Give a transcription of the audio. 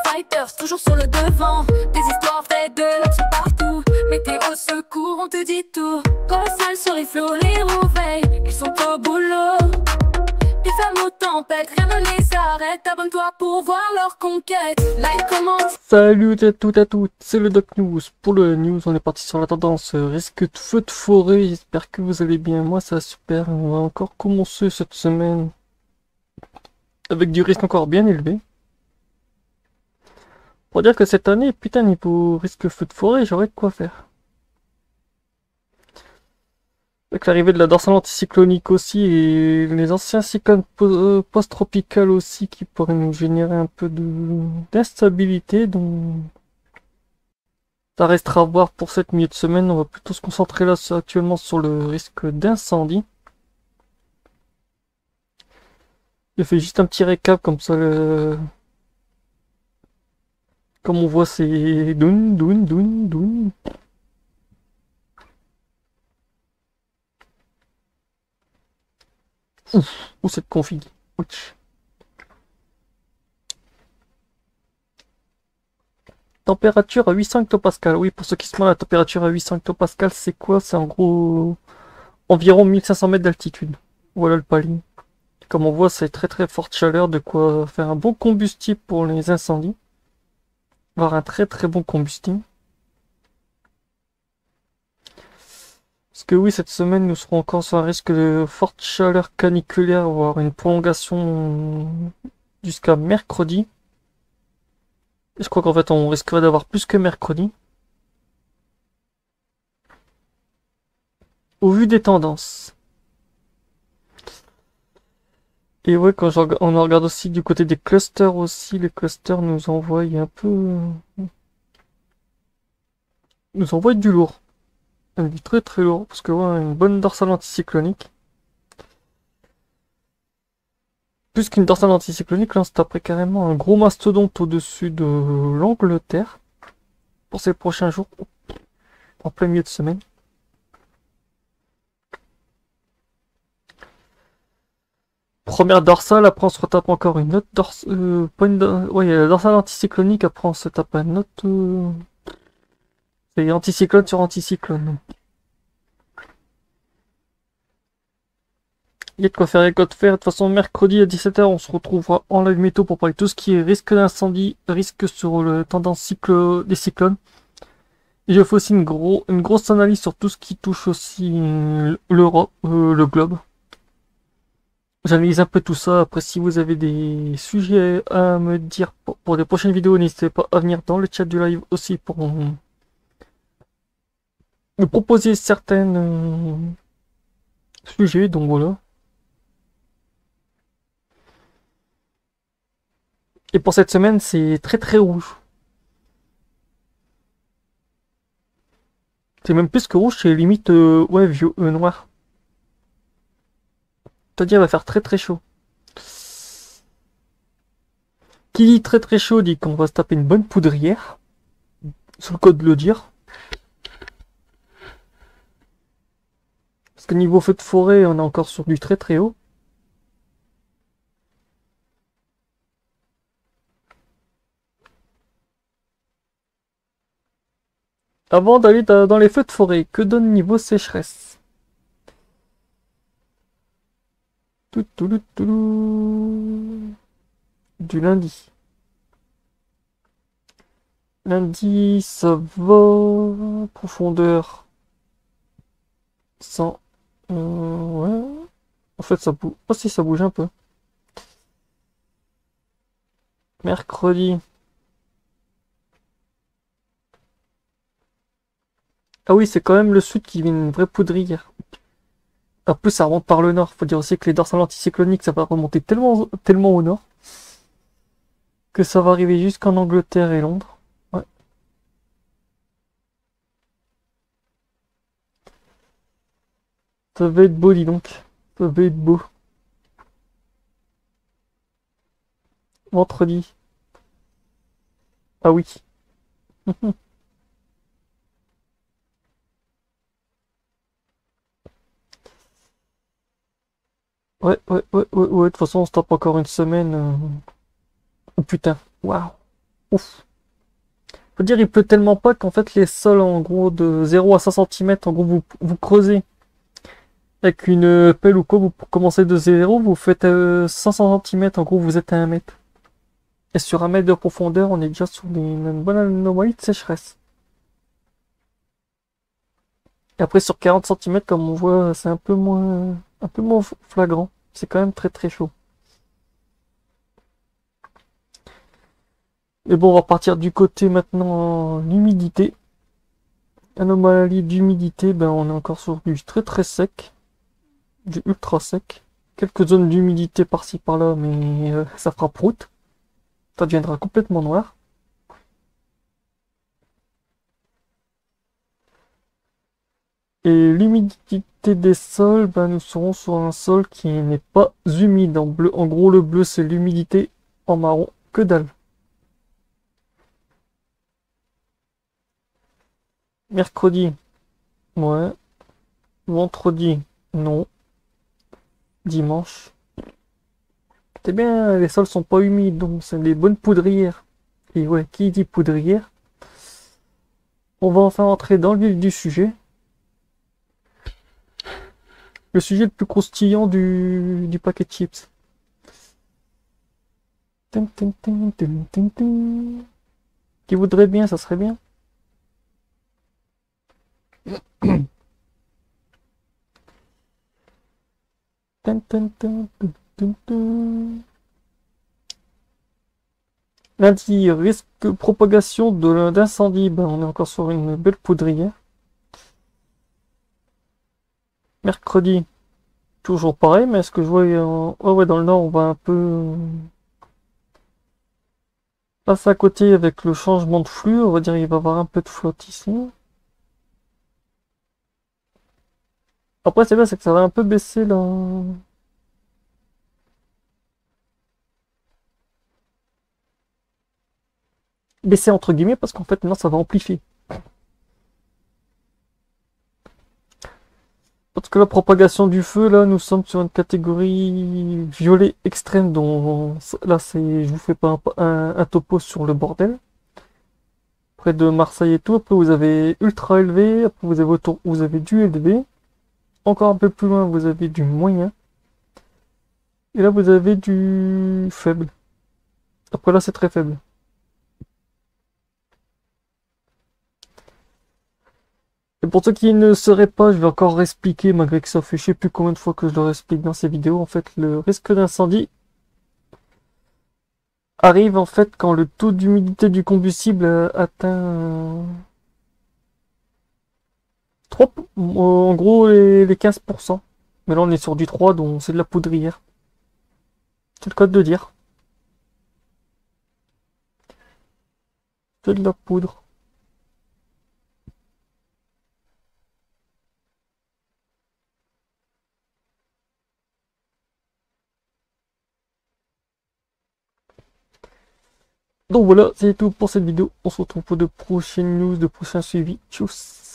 Fighters, toujours sur le devant. Des histoires vraies de l'action partout. Météo secours, on te dit tout. Colossal sur les flots, les rouveilles, ils sont au boulot. Des femmes aux tempêtes, rien ne les arrête. Abonne-toi pour voir leur conquête. Live commence. Salut à toutes, c'est le Doc News. Pour le news, on est parti sur la tendance risque de feu de forêt. J'espère que vous allez bien. Moi, ça va super. On va encore commencer cette semaine avec du risque encore bien élevé. Pour dire que cette année, putain, niveau risque feu de forêt, j'aurais de quoi faire. Avec l'arrivée de la dorsale anticyclonique aussi et les anciens cyclones post-tropicales aussi qui pourraient nous générer un peu d'instabilité, donc ça restera à voir pour cette milieu de semaine. On va plutôt se concentrer là actuellement sur le risque d'incendie. Je fais juste un petit récap comme ça. Comme on voit, c'est doun doun doun doun. Ouf, où cette config. Ouch. Température à 800 hectopascales. Oui, pour ceux qui se demandent, la température à 800 hectopascales, c'est quoi? C'est en gros environ 1500 mètres d'altitude. Voilà le palier. Comme on voit, c'est très forte chaleur, de quoi faire un bon combustible pour les incendies. Avoir un très bon combustible. Parce que oui, cette semaine, nous serons encore sur un risque de forte chaleur caniculaire, voire une prolongation jusqu'à mercredi. Et je crois qu'en fait, on risquerait d'avoir plus que mercredi. Au vu des tendances. Et ouais, quand on en regarde aussi du côté des clusters aussi, les clusters nous envoient un peu... nous envoient du lourd. Du très lourd, parce que ouais, une bonne dorsale anticyclonique. Plus qu'une dorsale anticyclonique, là on se taperait carrément un gros mastodonte au-dessus de l'Angleterre. Pour ces prochains jours, en plein milieu de semaine. Première dorsale, après on se retape encore une autre dorsale. Ouais, il y a la dorsale anticyclonique, après on se tape un autre. C'est anticyclone sur anticyclone. Il y a de quoi faire, il y a de quoi faire. De toute façon, mercredi à 17h, on se retrouvera en live météo pour parler de tout ce qui est risque d'incendie, risque sur le tendance des cyclones. Et je fais aussi une grosse analyse sur tout ce qui touche aussi l'Europe, le globe. J'analyse un peu tout ça. Après, si vous avez des sujets à me dire pour les prochaines vidéos, n'hésitez pas à venir dans le chat du live aussi pour me proposer certains sujets. Donc voilà. Et pour cette semaine, c'est très rouge. C'est même plus que rouge, c'est limite ouais, vieux, noir. C'est-à-dire, il va faire très chaud. Qui dit très chaud dit qu'on va se taper une bonne poudrière. C'est le cas de le dire. Parce que niveau feu de forêt, on est encore sur du très haut. Avant d'aller dans les feux de forêt, que donne niveau sécheresse? Du lundi. Lundi, ça va. Profondeur. 100. Ouais. En fait, ça bouge. Oh, si, ça bouge un peu. Mercredi. Ah oui, c'est quand même le sud qui vit une vraie poudrière. En plus, ça remonte par le nord. Faut dire aussi que les dorsales anticycloniques, ça va remonter tellement au nord que ça va arriver jusqu'en Angleterre et Londres. Ouais. Ça va être beau, dis donc. Ça va être beau. Vendredi. Ah oui. Ouais. De toute façon, on se tape encore une semaine. Oh putain. Waouh. Ouf. Faut dire, il pleut tellement pas qu'en fait, les sols, en gros, de 0 à 5 centimètres, en gros, vous creusez avec une pelle ou quoi, vous commencez de 0, vous faites 500 centimètres, en gros, vous êtes à 1 mètre. Et sur 1 mètre de profondeur, on est déjà sur une bonne anomalie de sécheresse. Et après, sur 40 centimètres, comme on voit, c'est un peu moins flagrant. C'est quand même très très chaud. Mais bon, on va partir du côté maintenant l'humidité. Anomalie d'humidité, ben on est encore sur du très très sec, du ultra sec. Quelques zones d'humidité par-ci par-là, mais ça fera prout. Ça deviendra complètement noir. Et l'humidité des sols, ben nous serons sur un sol qui n'est pas humide en bleu. En gros, le bleu c'est l'humidité, en marron, que dalle. Mercredi, ouais. Vendredi, non. Dimanche. C'est bien, les sols sont pas humides, donc c'est des bonnes poudrières. Et ouais, qui dit poudrière? On va enfin entrer dans le vif du sujet. Le sujet le plus croustillant du paquet de chips. Qui voudrait bien, ça serait bien. Lundi, risque de propagation d'incendie. Ben, on est encore sur une belle poudrière. Mercredi, toujours pareil, mais est-ce que je vois oh ouais, dans le nord, on va un peu passer à côté avec le changement de flux. On va dire qu'il va y avoir un peu de flotte ici. Après, c'est bien, c'est que ça va un peu baisser là. Baisser entre guillemets, parce qu'en fait, maintenant, ça va amplifier. Parce que la propagation du feu, là, nous sommes sur une catégorie violet extrême, dont là, c'est, je vous fais pas un topo sur le bordel. Près de Marseille et tout, après vous avez ultra élevé, après vous avez du élevé. Encore un peu plus loin, vous avez du moyen. Et là, vous avez du faible. Après là, c'est très faible. Et pour ceux qui ne sauraient pas, je vais encore réexpliquer, malgré que ça fait je sais plus combien de fois que je le réexplique dans ces vidéos. En fait, le risque d'incendie arrive en fait quand le taux d'humidité du combustible atteint 3, en gros les 15%. Mais là, on est sur du 3, donc c'est de la poudrière. C'est le cas de dire. C'est de la poudre. Donc voilà, c'est tout pour cette vidéo. On se retrouve pour de prochaines news, de prochains suivis. Tchuss.